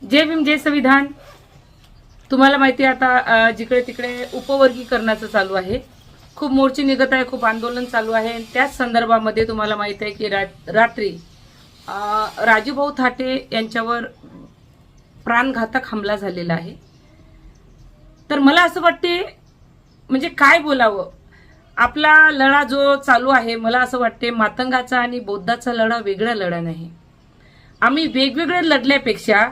जय भीम जय संविधान। तुम्हाला माहिती आहे आता जिकडे तिकडे उपवर्गीकरणाचं चालू आहे, खूप मोर्चे निघत आहे, खूप आंदोलन चालू आहे। त्याच संदर्भामध्ये तुम्हाला माहिती आहे की रात्री राजूभाऊ थाटे यांच्यावर प्राणघातक हमला झालेला आहे। तर मला असं वाटते म्हणजे काय बोलावं, आपला लढा जो चालू आहे, मला असं वाटते मातंगाचा आणि बौद्धाचा लढा वेगळा लढा नाही। आम्ही वेगवेगळे लढल्यापेक्षा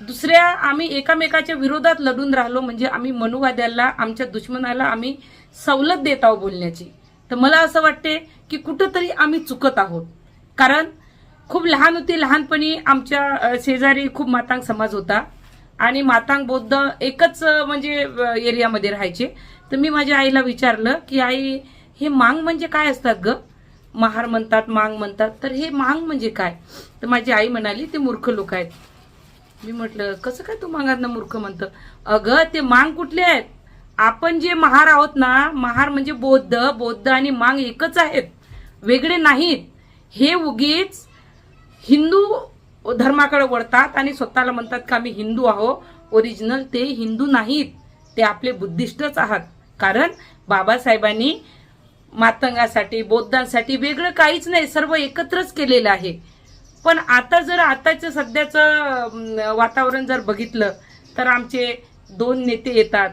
दुसऱ्या आम्ही एकामेकाच्या विरोधात लढून राहिलो म्हणजे आम्ही मनुवाद्याला, आमच्या दुश्मनाला आम्ही सवलत देत आहोत बोलण्याची। तर मला असं वाटते की कुठंतरी आम्ही चुकत आहोत, कारण खूप लहान होती, लहानपणी आमच्या शेजारी खूप मातांग समाज होता आणि मातांग बौद्ध एकच म्हणजे एरियामध्ये राहायचे। तर मी माझ्या आईला विचारलं की आई, हे मांग म्हणजे काय असतात ग? महार म्हणतात, मांग म्हणतात, तर हे मांग म्हणजे काय? तर माझी आई म्हणाली ते मूर्ख लोक आहेत। मी म्हटलं कसं काय तू मांगांना मूर्ख म्हणतं? अगं ते मांग कुठले आहेत? आपण जे महार आहोत ना, महार म्हणजे बौद्ध आणि मांग एकच आहेत, वेगळे नाहीत। हे उगीच हिंदू धर्माकडे वळतात आणि स्वतःला म्हणतात का आम्ही हिंदू आहोत। ओरिजिनल ते हिंदू नाहीत, ते आपले बुद्धिस्टच आहात। कारण बाबासाहेबांनी मातंगासाठी, बौद्धांसाठी वेगळं काहीच नाही, सर्व एकत्रच केलेलं आहे। पण आता जर आताचं सध्याचं वातावरण जर बघितलं तर आमचे दोन नेते येतात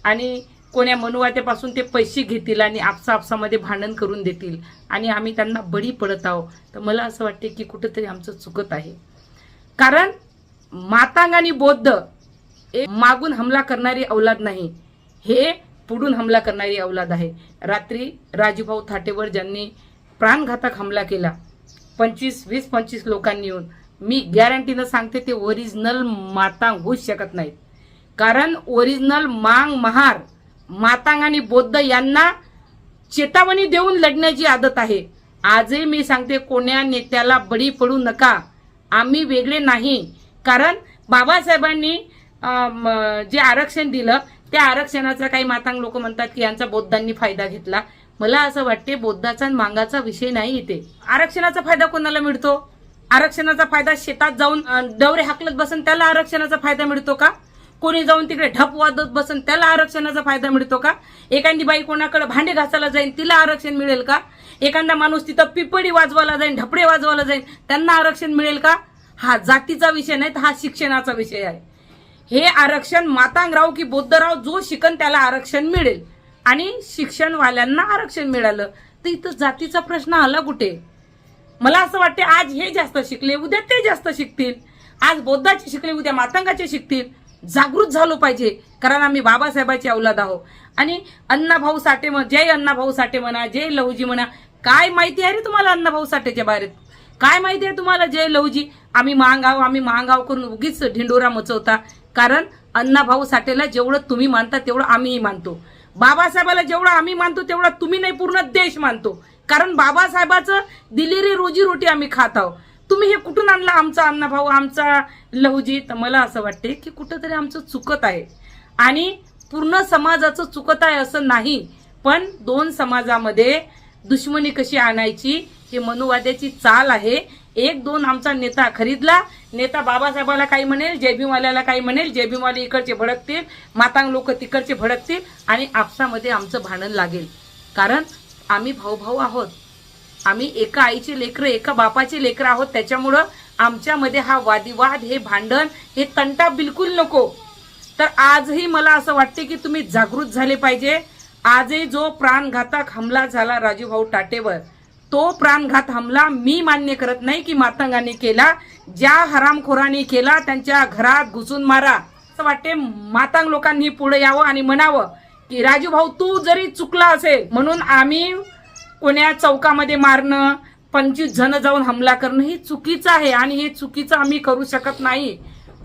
आणि कोण्या मनुवाद्यापासून ते पैसे घेतील आणि आपसामध्ये भांडण करून देतील आणि आम्ही त्यांना बळी पडत आहोत। तर मला असं वाटते की कुठेतरी आमचं चुकत आहे, कारण मातंग आणि बौद्ध एक मागून हमला करणारी औलाद नाही, हे पुढून हमला करणारी औलाद आहे। रात्री राजूभाऊ थाटेवर ज्यांनी प्राणघातक हमला केला 20-25 लोकांनी येऊन, मी गॅरंटीनं सांगते ते ओरिजिनल मातांग होऊच शकत नाहीत। कारण ओरिजिनल मांग, महार, मातांग आणि बौद्ध यांना चेतावणी देऊन लढण्याची आदत आहे। आजही मी सांगते कोण्या नेत्याला बळी पडू नका, आम्ही वेगळे नाही। कारण बाबासाहेबांनी जे आरक्षण दिलं त्या आरक्षणाचा काही मातांग लोक म्हणतात की यांचा बौद्धांनी फायदा घेतला। मला असं वाटते बौद्धाचा आणि मांगाचा विषय नाही इथे। आरक्षणाचा फायदा कोणाला मिळतो? आरक्षणाचा फायदा शेतात जाऊन डवरे हाकलत बसन त्याला आरक्षणाचा फायदा मिळतो का? कोणी जाऊन तिकडे ढप वाजत बसन त्याला आरक्षणाचा फायदा मिळतो का? एखादी बाई कोणाकडे भांडे घासायला जाईल तिला आरक्षण मिळेल का? एखादा माणूस तिथं पिपडी वाजवायला जाईल, ढपडे वाजवायला जाईल, त्यांना आरक्षण मिळेल का? हा जातीचा विषय नाही, हा शिक्षणाचा विषय आहे। हे आरक्षण मातांगराव की बौद्धराव जो शिकन त्याला आरक्षण मिळेल आणि शिक्षणवाल्यांना आरक्षण मिळालं तर इथं जातीचा प्रश्न आला कुठे? मला असं वाटते आज हे जास्त शिकले उद्या ते जास्त शिकतील, आज बौद्धाचे शिकले उद्या मातंगाचे शिकतील। जागृत झालो पाहिजे, कारण आम्ही बाबासाहेबांची औलाद आहोत। आणि अण्णाभाऊ साठे, जय अण्णाभाऊ साठे म्हणा, जय लहुजी म्हणा, काय माहिती आहे रे तुम्हाला अण्णाभाऊ साठेच्या बाहेर? काय माहिती आहे तुम्हाला जय लहुजी? आम्ही महागाव करून उगीच ढिंडोरा मचवता। कारण अण्णाभाऊ साठेला जेवढं तुम्ही मानता तेवढं आम्हीही मानतो, बाबासाहेबाला जेवढं आम्ही मानतो तेवढा तुम्ही नाही, पूर्ण देश मानतो। कारण बाबासाहेबाचं दिलेली रोजीरोटी आम्ही खात आहोत। तुम्ही हे कुठून आणला आमचा अण्णाभाऊ, आमचा लहुजी? तर मला असं वाटते की कुठंतरी आमचं चुकत आहे आणि पूर्ण समाजाचं चुकत आहे असं नाही, पण दोन समाजामध्ये दुश्मनी कशी आणायची हे मनुवाद्याची चाल आहे। एक दोन आमचा नेता खरीदला, नेता बाबासाहेबाला काही म्हणेल, जय भीमवाल्याला काही म्हणेल, जय भीमवाले इकडचे भडकतील, मातांग लोक तिकडचे भडकतील आणि आपसामध्ये आमचं भांडण लागेल। कारण आम्ही भाऊ आहोत, आम्ही एका आईचे लेकरं, एका बापाचे लेकरं आहोत। त्याच्यामुळं आमच्यामध्ये हा वादिवाद, हे भांडण, हे तंटा बिलकुल नको। तर आजही मला असं वाटते की तुम्ही जागृत झाले पाहिजे। आजही जो प्राणघातक हमला झाला राजूभाऊ टाटेवर, तो प्राणघात हमला मी मान्य करत नाही की मातंगाने केला। ज्या हरामखोरांनी केला त्यांच्या घरात घुसून मारा। असं वाटते मातंग लोकांनी पुढे यावं आणि म्हणावं की राजूभाऊ तू जरी चुकला असेल म्हणून आम्ही कोण्या चौकामध्ये मारणं, 25 जण जाऊन हमला करणं हे चुकीचं आहे आणि हे चुकीचं आम्ही करू शकत नाही,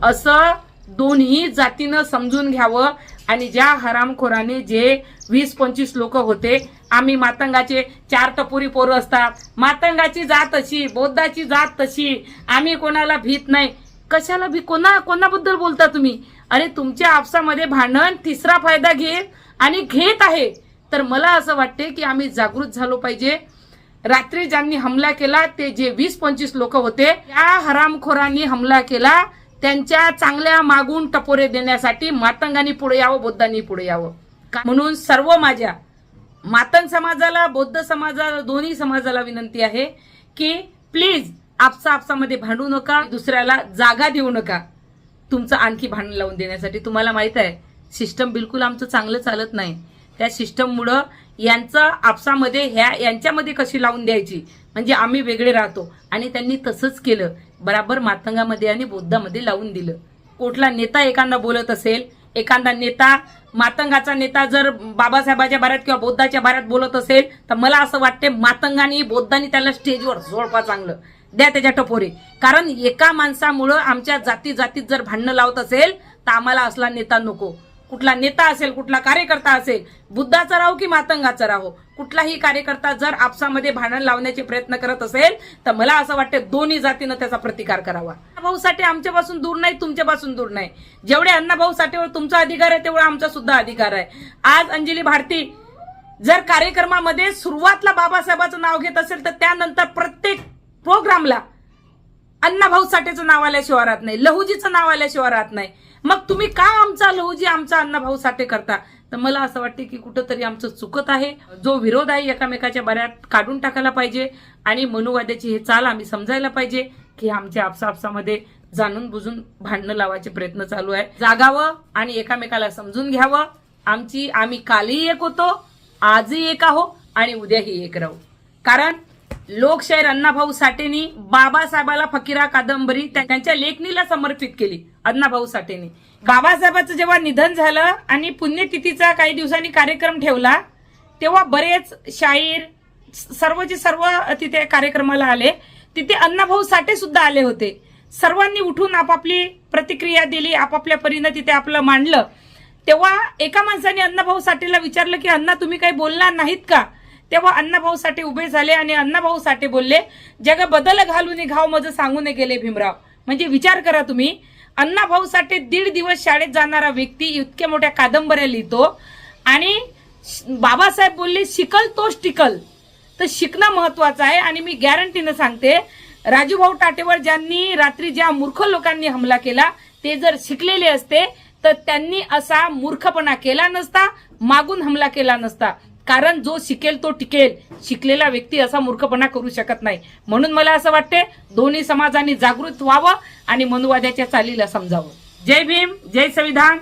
असं दोन्ही जातीनं समजून घ्यावं। आणि ज्या हरामखोराने जे 20-25 लोक होते, आम्ही मातंगाचे 4 टपोरी पोरं असतात, मातंगाची जात अशी, बौद्धाची जात तशी, आम्ही कोणाला भीत नाही। कशाला कोणाबद्दल बोलता तुम्ही? अरे तुमच्या आपसामध्ये भांडण तिसरा फायदा घेत आहे। तर मला असं वाटते की आम्ही जागृत झालो पाहिजे। रात्री ज्यांनी हमला केला ते जे 20-25 लोक होते, त्या हरामखोरांनी हमला केला त्यांच्या चांगल्या मागून टपोरे देण्यासाठी मातंगांनी पुढे यावं, बौद्धांनी पुढे यावं. म्हणून सर्व माझ्या मातंग समाजाला, बौद्ध समाजाला, दोन्ही समाजाला विनंती आहे की प्लीज आपसामध्ये भांडू नका, दुसऱ्याला जागा देऊ नका तुमचं आणखी भांडण लावून देण्यासाठी. तुम्हाला माहित आहे सिस्टम बिलकुल आमचं चांगलं चालत नाही. त्या सिस्टममुळं यांचं आपसामध्ये यांच्यामध्ये कशी लावून द्यायची म्हणजे आम्ही वेगळे राहतो, आणि त्यांनी तसंच केलं. बराबर मातंगामध्ये आणि बौद्धामध्ये लावून दिलं. कुठला नेता एखादा बोलत असेल, एखादा नेता मातंगाचा नेता जर बाबासाहेबाच्या बाऱ्यात किंवा बौद्धाच्या बाऱ्यात बोलत असेल, तर मला असं वाटते मातंगानी बौद्धांनी त्याला स्टेजवर जोडपा चांगलं द्या त्याच्या टपोरे. कारण एका माणसामुळं आमच्या जातीत जर भांडणं लावत असेल तर आम्हाला असला नेता नको. कुठला नेता असेल, कुठला कार्यकर्ता असेल, बुद्धाचा राहो की मातंगाचा राहो, कुठलाही कार्यकर्ता जर आपसामध्ये भांडण लावण्याचे प्रयत्न करत असेल तर मला असं वाटतं दोन्ही जातीनं त्याचा प्रतिकार करावा. अण्णाभाऊ साठे आमच्यापासून दूर नाही, तुमच्यापासून दूर नाही. जेवढे अण्णाभाऊ साठेवर तुमचा अधिकार आहे तेवढा आमचा सुद्धा अधिकार आहे. आज अंजली भारती जर कार्यक्रमामध्ये सुरुवातला बाबासाहेबाचं नाव घेत असेल तर त्यानंतर प्रत्येक प्रोग्रामला अण्णाभाऊ साठेचं नाव आल्याशिवाय राहत नाही, लहुजीचं नाव आल्याशिवाय राहत नाही. मग तुम्ही का आमचा लहुजी, आमचा अण्णाभाऊ साठे करता? तर मला असं वाटते की कुठंतरी आमचं चुकत आहे. जो विरोध आहे एकामेकाच्या बऱ्यात काढून टाकायला पाहिजे, आणि मनुवाद्याची हे चाल आम्ही समजायला पाहिजे की आमच्या आपसामध्ये जाणून बुजून भांडणं लावायचे प्रयत्न चालू आहे. जागावं आणि एकामेकाला समजून घ्यावं. आम्ही कालही एक होतो, आजही एक आहो आणि उद्याही एक राहू. कारण लोकशाहीर अण्णाभाऊ साठेंनी बाबासाहेबाला फकीरा कादंबरी त्यांच्या लेखणीला समर्पित केली. अण्णाभाऊ साठेंनी बाबासाहेबांचं जेव्हा निधन झालं आणि पुण्यतिथीचा काही दिवसांनी कार्यक्रम ठेवला, तेव्हा बरेच शाहीर सर्वचे सर्व तिथे कार्यक्रमाला आले. तिथे अण्णाभाऊ साठे सुद्धा आले होते. सर्वांनी उठून आपापली प्रतिक्रिया दिली, आपापल्या परीनं तिथे आपलं मांडलं. तेव्हा एका माणसाने अण्णाभाऊ साठेला विचारलं की अण्णा तुम्ही काही बोलणार नाहीत का? तेव्हा अण्णाभाऊ साठे उभे झाले आणि अण्णाभाऊ साठे बोलले, जग बदल घालून घाव माझं सांगून गेले भीमराव. म्हणजे विचार करा तुम्ही, अण्णाभाऊ साठे 1.5 दिवस शाळेत जाणारा व्यक्ती इतक्या मोठ्या कादंबऱ्या लिहितो, आणि बाबासाहेब बोलले शिकल तोच टिकल. तर शिकणं महत्वाचं आहे. आणि मी गॅरंटीनं सांगते, राजूभाऊ टाटेवर ज्यांनी रात्री ज्या मूर्ख लोकांनी हमला केला ते जर शिकलेले असते तर त्यांनी असा मूर्खपणा केला नसता, मागून हमला केला नसता. कारण जो शिकेल तो टिकेल, शिकलेला व्यक्ती असा मूर्खपणा करू शकत नाही. म्हणून मला असं वाटते दोन्ही समाजांनी जागृत व्हावं आणि मनुवाद्याच्या चालीला समजावं. जय भीम, जय संविधान.